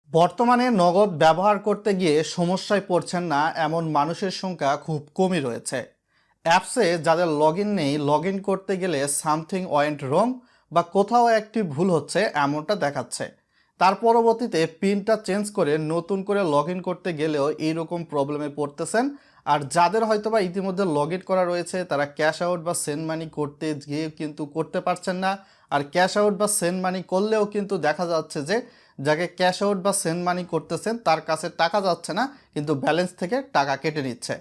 বর্তমানে নগদ ব্যবহার করতে গিয়ে সমস্যায় পড়ছেন না এমন মানুষের সংখ্যা খুব কমই রয়েছে। অ্যাপসে যাদের লগ ইন নেই, লগ ইন করতে গেলে সামথিং ওয়েন্ট রং বা কোথাও একটি ভুল হচ্ছে এমনটা দেখাচ্ছে। তার পরবর্তীতে পিনটা চেঞ্জ করে নতুন করে লগ ইন করতে গেলেও এইরকম প্রবলেমে পড়তেছেন। আর যাদের হয়তোবা ইতিমধ্যে লগ ইন করা রয়েছে তারা ক্যাশ আউট বা সেন্ড মানি করতে গিয়ে কিন্তু করতে পারছেন না। আর ক্যাশ আউট বা সেন্ড মানি করলেও কিন্তু দেখা যাচ্ছে যে যাকে ক্যাশ আউট বা সেন্ড মানি করতেছেন তার কাছে টাকা যাচ্ছে না, কিন্তু ব্যালেন্স থেকে টাকা কেটে নিচ্ছে।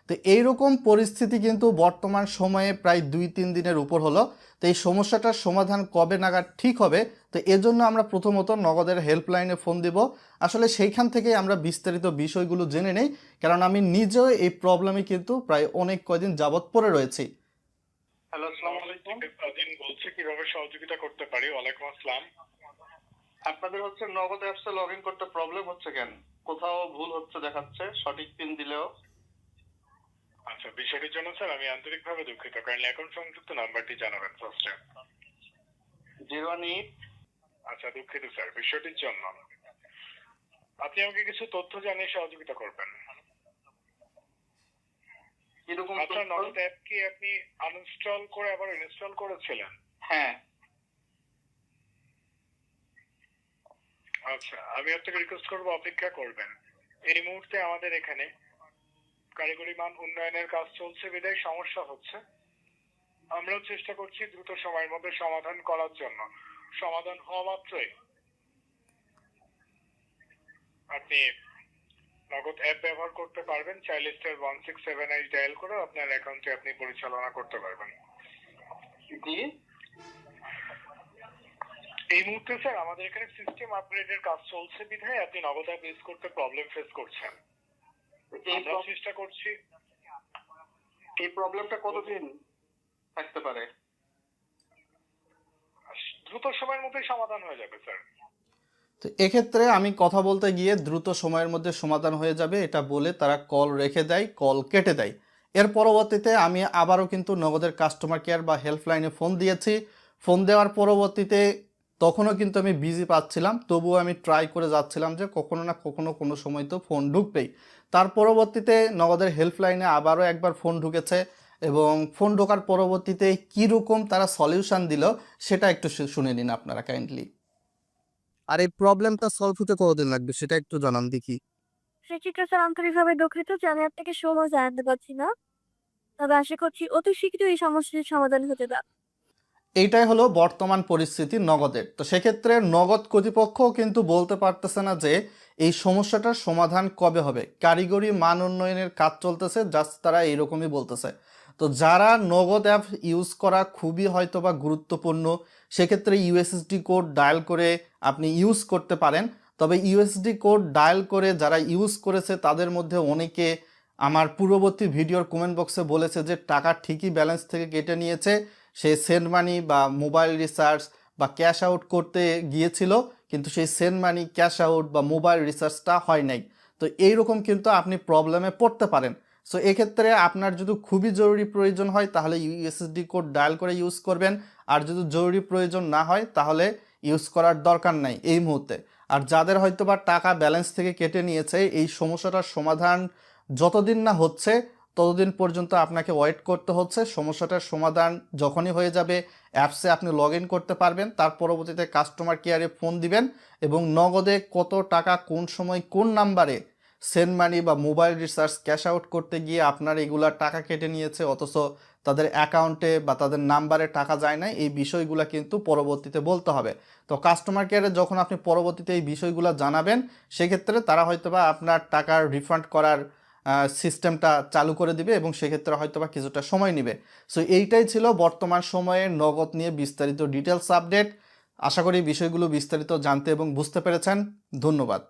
তো এইরকম পরিস্থিতি কিন্তু বর্তমান সময়ে প্রায় 2-3 দিনের উপর হলো। তো এই সমস্যাটার সমাধান কবে নাগাদ ঠিক হবে, তো এজন্য আমরা প্রথমত নগদের হেল্পলাইনে ফোন দিব। আসলে সেইখান থেকেই আমরা বিস্তারিত বিষয়গুলো জেনে নেই, কারণ আমি নিজেও এই প্রবলেমে কিন্তু প্রায় অনেক কয়দিন যাবৎ পড়ে রয়েছি। হ্যালো, আসসালামু আলাইকুম। দিন বলছে কিভাবে সহযোগিতা করতে পারি। ওয়ালাইকুম আসসালাম। আপনাদের নগদ অ্যাপসে লগ ইন করতে প্রবলেম হচ্ছে কেন? কোথাও ভুল হচ্ছে দেখাচ্ছে, সঠিক পিন দিলেও। আচ্ছা, বিষয়টির জন্য স্যার আমি আন্তরিকভাবে দুঃখিত। কাইন্ডলি এখন সংযুক্ত নাম্বারটি জানাবেন ফার্স্টে। 018। আচ্ছা, দুঃখিত স্যার বিষয়টির জন্য। আপনি আমাকে কিছু তথ্য জানিয়ে সহযোগিতা করবেন। কিরকম? আপনার নগদ অ্যাপ কি আপনি আনইনস্টল করে আবার ইনস্টল করেছিলেন? হ্যাঁ। আচ্ছা, আমি আপনাকে রিকোয়েস্ট করবো অপেক্ষা করবেন। এই মুহূর্তে আমাদের এখানে কারিগরি মান উন্নয়নের কাজ চলছে বিধায় সমস্যা হচ্ছে। আমরাও চেষ্টা করছি দ্রুত সময়ের মধ্যে সমাধান করার জন্য। সমাধান হওয়া মাত্রই আপনি নগদ অ্যাপ ব্যবহার করতে পারবেন। চাইলে *167# ডায়াল করে আপনার অ্যাকাউন্টে আপনি পরিচালনা করতে পারবেন। জি। এই মুহূর্তে স্যার আমাদের এখানে সিস্টেম আপগ্রেডের কাজ চলছে বিধায় আপনি নগদ অ্যাপ ইউজ করতে প্রবলেম ফেস করছেন। আমরা চেষ্টা করছি। এই প্রবলেমটা কতদিন থাকতে পারে? দ্রুত সময়ের মধ্যে সমাধান হয়ে যাবে স্যার। তো এক্ষেত্রে আমি কথা বলতে গিয়ে দ্রুত সময়ের মধ্যে সমাধান হয়ে যাবে এটা বলে তারা কল রেখে দেয়, কল কেটে দেয়। এর পরবর্তীতে আমি আবারও কিন্তু নগদের কাস্টমার কেয়ার বা হেল্পলাইনে ফোন দিয়েছি। ফোন দেওয়ার পরবর্তীতে তখনও কিন্তু আমি বিজি পাচ্ছিলাম, তবুও আমি ট্রাই করে যাচ্ছিলাম যে কখনো না কখনো কোনো সময় তো ফোন ঢুকবেই। তার পরবর্তীতে নগদের হেল্পলাইনে আবারও একবার ফোন ঢুকেছে, এবং ফোন ঢোকার পরবর্তীতে কীরকম তারা সলিউশন দিল সেটা একটু শুনে নিন আপনারা কাইন্ডলি। আর এই প্রবলেমটা সলভ হতে কতদিন লাগবে সেটা একটু জানান দেখি। সেক্ষেত্রে স্যার আন্তরিকভাবে দুঃখিত যে আমি আপনাকে সময় জানাতে পারছি না। তবে আশা করছি অতি শীঘ্রই এই সমস্যাটির সমাধান হতে পারে। এইটাই হলো বর্তমান পরিস্থিতি নগদের। তো সেক্ষেত্রে নগদ কর্তৃপক্ষও কিন্তু বলতে পারতেছে না যে এই সমস্যাটার সমাধান কবে হবে। কারিগরি মান উন্নয়নের কাজ চলতেছে, জাস্ট তারা এইরকমই বলতেছে। তো যারা নগদ অ্যাপ ইউজ করা খুবই হয়তো বা গুরুত্বপূর্ণ, সেক্ষেত্রে ইউএসএসডি কোড ডায়াল করে আপনি ইউজ করতে পারেন। তবে ইউএসডি কোড ডায়াল করে যারা ইউজ করেছে তাদের মধ্যে অনেকে আমার পূর্ববর্তী ভিডিওর কমেন্ট বক্সে বলেছে যে টাকা ঠিকই ব্যালেন্স থেকে কেটে নিয়েছে, সে সেন্ড মানি বা মোবাইল রিচার্জ বা ক্যাশ আউট করতে গিয়েছিল, কিন্তু সেই সেন্ড মানি, ক্যাশ আউট বা মোবাইল রিচার্জটা হয় নাই। তো এইরকম কিন্তু আপনি প্রবলেমে পড়তে পারেন। সো এক্ষেত্রে আপনার যদি খুবই জরুরি প্রয়োজন হয় তাহলে ইউএসএসডি কোড ডায়াল করে ইউজ করবেন। আর যদি জরুরি প্রয়োজন না হয় তাহলে ইউজ করার দরকার নাই এই মুহূর্তে। আর যাদের হয়তো বা টাকা ব্যালেন্স থেকে কেটে নিয়েছে, এই সমস্যাটার সমাধান যতদিন না হচ্ছে ততদিন পর্যন্ত আপনাকে ওয়েট করতে হচ্ছে। সমস্যাটার সমাধান যখনই হয়ে যাবে অ্যাপসে আপনি লগ ইন করতে পারবেন। তার পরবর্তীতে কাস্টমার কেয়ারে ফোন দিবেন এবং নগদে কত টাকা কোন সময় কোন নাম্বারে সেন্ড মানি বা মোবাইল রিচার্জ ক্যাশ আউট করতে গিয়ে আপনার এগুলার টাকা কেটে নিয়েছে অথচ তাদের অ্যাকাউন্টে বা তাদের নাম্বারে টাকা যায় না, এই বিষয়গুলো কিন্তু পরবর্তীতে বলতে হবে। তো কাস্টমার কেয়ারে যখন আপনি পরবর্তীতে এই বিষয়গুলো জানাবেন, সেক্ষেত্রে তারা হয়তোবা আপনার টাকার রিফান্ড করার সিস্টেমটা চালু করে দিবে এবং সেক্ষেত্রে হয়তোবা কিছুটা সময় নেবে। সো এইটাই ছিল বর্তমান সময়ে নগদ নিয়ে বিস্তারিত ডিটেলস আপডেট। আশা করি বিষয়গুলো বিস্তারিত জানতে এবং বুঝতে পেরেছেন। ধন্যবাদ।